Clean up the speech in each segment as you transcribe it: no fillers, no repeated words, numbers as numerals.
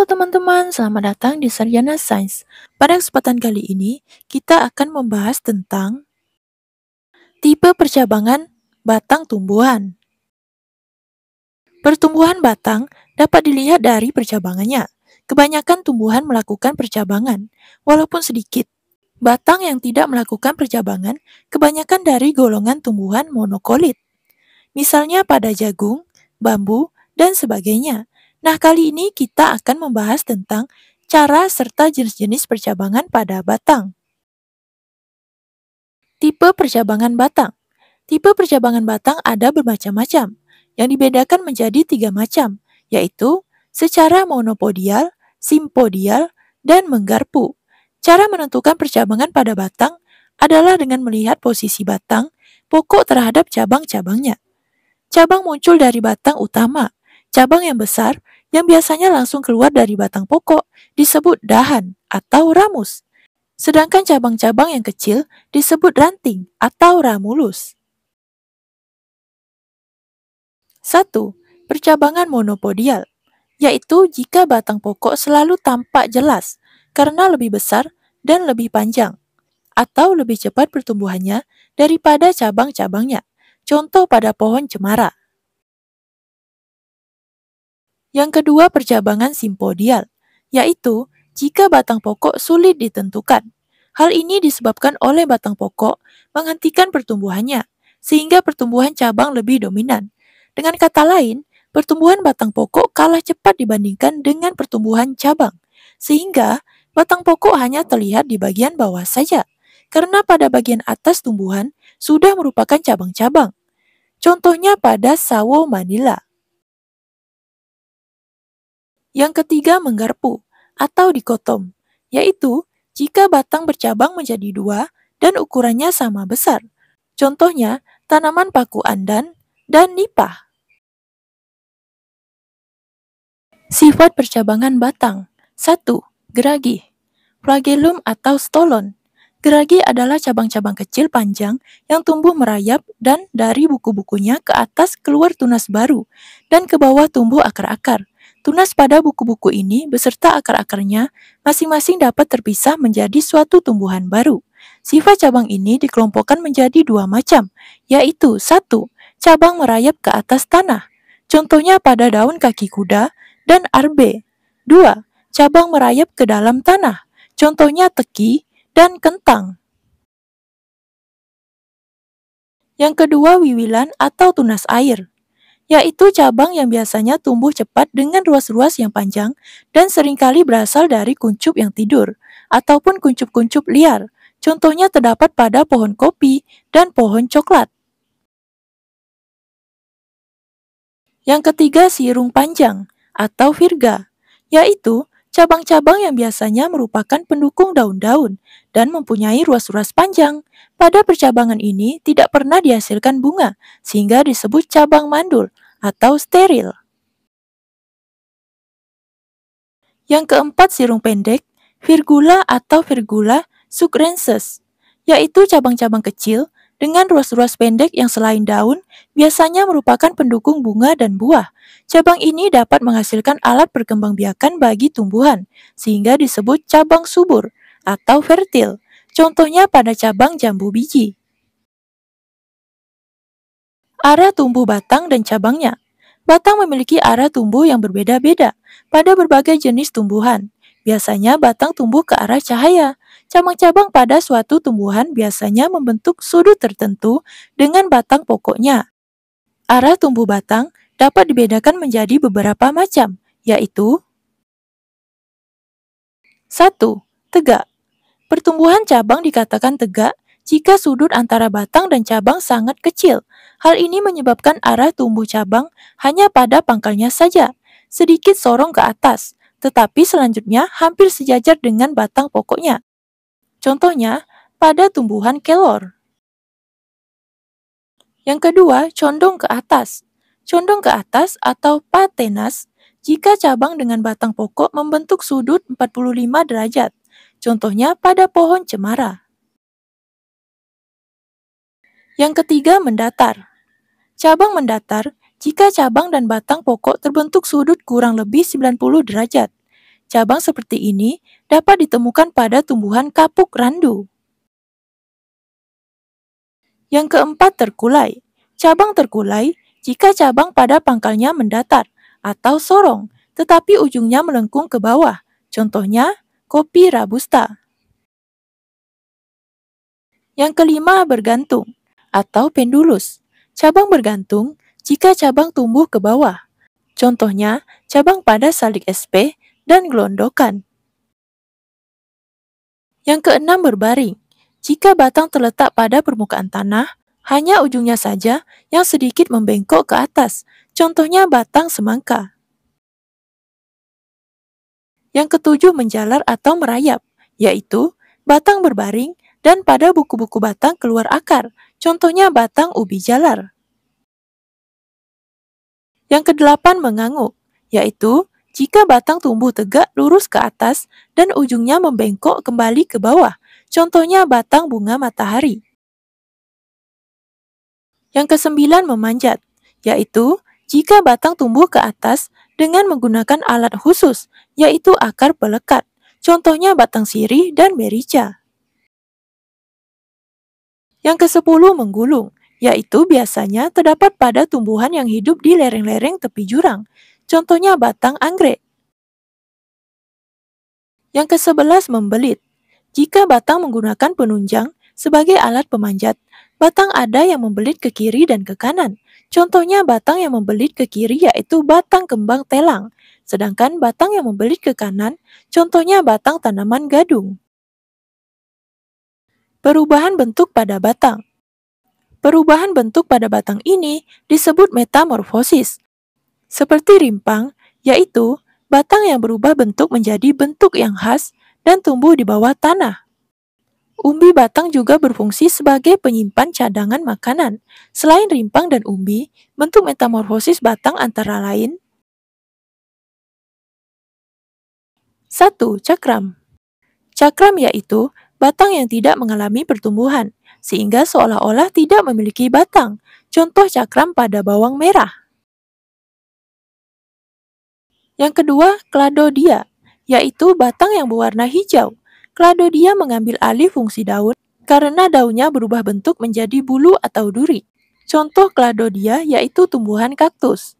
Halo teman-teman, selamat datang di Sarjana Sains. Pada kesempatan kali ini, kita akan membahas tentang tipe percabangan batang tumbuhan. Pertumbuhan batang dapat dilihat dari percabangannya. Kebanyakan tumbuhan melakukan percabangan, walaupun sedikit. Batang yang tidak melakukan percabangan kebanyakan dari golongan tumbuhan monokolit. Misalnya pada jagung, bambu, dan sebagainya. Nah, kali ini kita akan membahas tentang cara serta jenis-jenis percabangan pada batang. Tipe percabangan batang. Tipe percabangan batang ada bermacam-macam, yang dibedakan menjadi 3 macam, yaitu secara monopodial, simpodial, dan menggarpu. Cara menentukan percabangan pada batang adalah dengan melihat posisi batang, pokok terhadap cabang-cabangnya. Cabang muncul dari batang utama. Cabang yang besar, yang biasanya langsung keluar dari batang pokok, disebut dahan atau ramus. Sedangkan cabang-cabang yang kecil disebut ranting atau ramulus. 1. Percabangan monopodial, yaitu jika batang pokok selalu tampak jelas karena lebih besar dan lebih panjang, atau lebih cepat pertumbuhannya daripada cabang-cabangnya. Contoh pada pohon cemara. Yang kedua, percabangan simpodial, yaitu jika batang pokok sulit ditentukan. Hal ini disebabkan oleh batang pokok menghentikan pertumbuhannya, sehingga pertumbuhan cabang lebih dominan. Dengan kata lain, pertumbuhan batang pokok kalah cepat dibandingkan dengan pertumbuhan cabang, sehingga batang pokok hanya terlihat di bagian bawah saja, karena pada bagian atas tumbuhan sudah merupakan cabang-cabang. Contohnya pada sawo manila. Yang ketiga, menggarpu atau dikotom, yaitu jika batang bercabang menjadi 2 dan ukurannya sama besar. Contohnya, tanaman paku andan dan nipah. Sifat percabangan batang. 1. Geragi. Flagellum atau stolon. Geragi adalah cabang-cabang kecil panjang yang tumbuh merayap dan dari buku-bukunya ke atas keluar tunas baru dan ke bawah tumbuh akar-akar. Tunas pada buku-buku ini beserta akar-akarnya masing-masing dapat terpisah menjadi suatu tumbuhan baru. Sifat cabang ini dikelompokkan menjadi 2 macam, yaitu 1. Cabang merayap ke atas tanah. Contohnya pada daun kaki kuda dan arbe. 2. Cabang merayap ke dalam tanah. Contohnya teki dan kentang. Yang kedua, wiwilan atau tunas air, yaitu cabang yang biasanya tumbuh cepat dengan ruas-ruas yang panjang dan seringkali berasal dari kuncup yang tidur, ataupun kuncup-kuncup liar. Contohnya terdapat pada pohon kopi dan pohon coklat. Yang ketiga, sirung panjang atau virga, yaitu cabang-cabang yang biasanya merupakan pendukung daun-daun dan mempunyai ruas-ruas panjang. Pada percabangan ini tidak pernah dihasilkan bunga, sehingga disebut cabang mandul atau steril. Yang keempat, sirung pendek, virgula atau virgula sucrensis, yaitu cabang-cabang kecil dengan ruas-ruas pendek yang selain daun biasanya merupakan pendukung bunga dan buah. Cabang ini dapat menghasilkan alat perkembangbiakan bagi tumbuhan, sehingga disebut cabang subur atau fertil. Contohnya pada cabang jambu biji. Arah tumbuh batang dan cabangnya. Batang memiliki arah tumbuh yang berbeda-beda pada berbagai jenis tumbuhan. Biasanya batang tumbuh ke arah cahaya. Cabang-cabang pada suatu tumbuhan biasanya membentuk sudut tertentu dengan batang pokoknya. Arah tumbuh batang dapat dibedakan menjadi beberapa macam, yaitu 1. Tegak. Pertumbuhan cabang dikatakan tegak jika sudut antara batang dan cabang sangat kecil. Hal ini menyebabkan arah tumbuh cabang hanya pada pangkalnya saja, sedikit sorong ke atas, tetapi selanjutnya hampir sejajar dengan batang pokoknya. Contohnya, pada tumbuhan kelor. Yang kedua, condong ke atas. Condong ke atas atau patenas jika cabang dengan batang pokok membentuk sudut 45 derajat. Contohnya pada pohon cemara. Yang ketiga, mendatar. Cabang mendatar jika cabang dan batang pokok terbentuk sudut kurang lebih 90 derajat. bercabang seperti ini dapat ditemukan pada tumbuhan kapuk randu. Yang keempat, terkulai. Cabang terkulai jika cabang pada pangkalnya mendatar atau sorong, tetapi ujungnya melengkung ke bawah. Contohnya, kopi robusta. Yang kelima, bergantung atau pendulus. Cabang bergantung jika cabang tumbuh ke bawah. Contohnya, cabang pada salik SP dan gelondokan. Yang keenam, berbaring. Jika batang terletak pada permukaan tanah, hanya ujungnya saja yang sedikit membengkok ke atas. Contohnya, batang semangka. Yang ketujuh, menjalar atau merayap, yaitu batang berbaring dan pada buku-buku batang keluar akar. Contohnya, batang ubi jalar. Yang kedelapan, mengangguk, yaitu jika batang tumbuh tegak lurus ke atas dan ujungnya membengkok kembali ke bawah. Contohnya, batang bunga matahari. Yang kesembilan, memanjat, yaitu jika batang tumbuh ke atas dengan menggunakan alat khusus, yaitu akar pelekat. Contohnya, batang sirih dan merica. Yang kesepuluh, menggulung, yaitu biasanya terdapat pada tumbuhan yang hidup di lereng-lereng tepi jurang. Contohnya, batang anggrek. Yang kesebelas, membelit. Jika batang menggunakan penunjang sebagai alat pemanjat, batang ada yang membelit ke kiri dan ke kanan. Contohnya, batang yang membelit ke kiri yaitu batang kembang telang, sedangkan batang yang membelit ke kanan, contohnya batang tanaman gadung. Perubahan bentuk pada batang. Perubahan bentuk pada batang ini disebut metamorfosis. Seperti rimpang, yaitu batang yang berubah bentuk menjadi bentuk yang khas dan tumbuh di bawah tanah. Umbi batang juga berfungsi sebagai penyimpan cadangan makanan. Selain rimpang dan umbi, bentuk metamorfosis batang antara lain 1. Cakram. Cakram yaitu batang yang tidak mengalami pertumbuhan, sehingga seolah-olah tidak memiliki batang. Contoh cakram pada bawang merah. Yang kedua, kladodia, yaitu batang yang berwarna hijau. Kladodia mengambil alih fungsi daun karena daunnya berubah bentuk menjadi bulu atau duri. Contoh kladodia yaitu tumbuhan kaktus.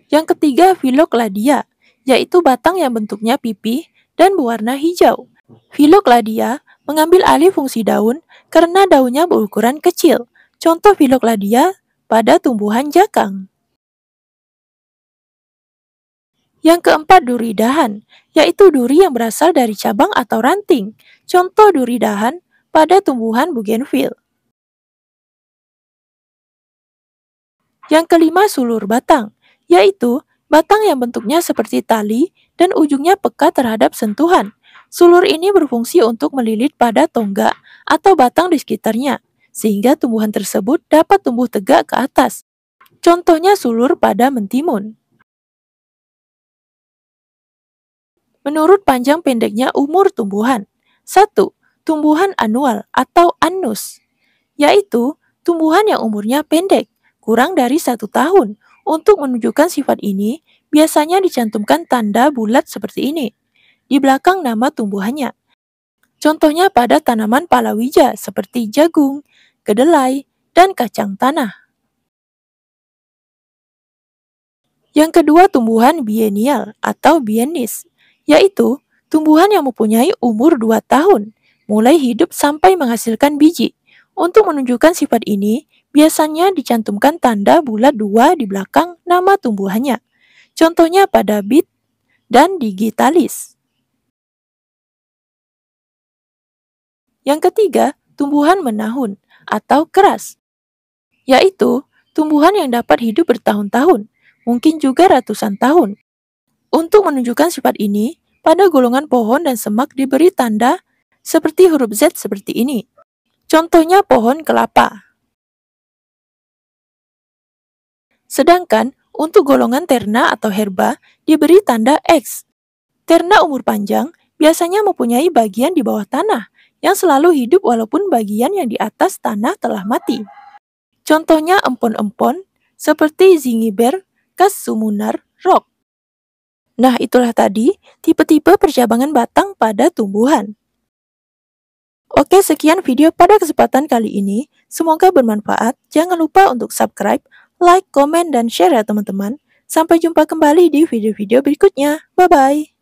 Yang ketiga, Phyllokladia, yaitu batang yang bentuknya pipih dan berwarna hijau. Phyllokladia mengambil alih fungsi daun karena daunnya berukuran kecil. Contoh Phyllokladia pada tumbuhan jakang. Yang keempat, duri dahan, yaitu duri yang berasal dari cabang atau ranting. Contoh duri dahan pada tumbuhan bougainville. Yang kelima, sulur batang, yaitu batang yang bentuknya seperti tali dan ujungnya peka terhadap sentuhan. Sulur ini berfungsi untuk melilit pada tonggak atau batang di sekitarnya, sehingga tumbuhan tersebut dapat tumbuh tegak ke atas. Contohnya sulur pada mentimun. Menurut panjang pendeknya umur tumbuhan. 1. Tumbuhan anual atau annus, yaitu tumbuhan yang umurnya pendek, kurang dari 1 tahun. Untuk menunjukkan sifat ini, biasanya dicantumkan tanda bulat seperti ini di belakang nama tumbuhannya. Contohnya pada tanaman palawija seperti jagung, kedelai, dan kacang tanah. Yang kedua, tumbuhan biennial atau biennis, yaitu tumbuhan yang mempunyai umur 2 tahun, mulai hidup sampai menghasilkan biji. Untuk menunjukkan sifat ini, biasanya dicantumkan tanda bulat 2 di belakang nama tumbuhannya. Contohnya pada beet dan digitalis. Yang ketiga, tumbuhan menahun atau keras, yaitu tumbuhan yang dapat hidup bertahun-tahun, mungkin juga ratusan tahun. Untuk menunjukkan sifat ini, pada golongan pohon dan semak diberi tanda seperti huruf Z seperti ini. Contohnya pohon kelapa. Sedangkan untuk golongan terna atau herba diberi tanda X. Terna umur panjang biasanya mempunyai bagian di bawah tanah yang selalu hidup walaupun bagian yang di atas tanah telah mati. Contohnya empon-empon seperti zingiber, kas sumunar, rock. Nah, itulah tadi tipe-tipe percabangan batang pada tumbuhan. Oke, sekian video pada kesempatan kali ini. Semoga bermanfaat. Jangan lupa untuk subscribe, like, komen, dan share ya teman-teman. Sampai jumpa kembali di video-video berikutnya. Bye-bye.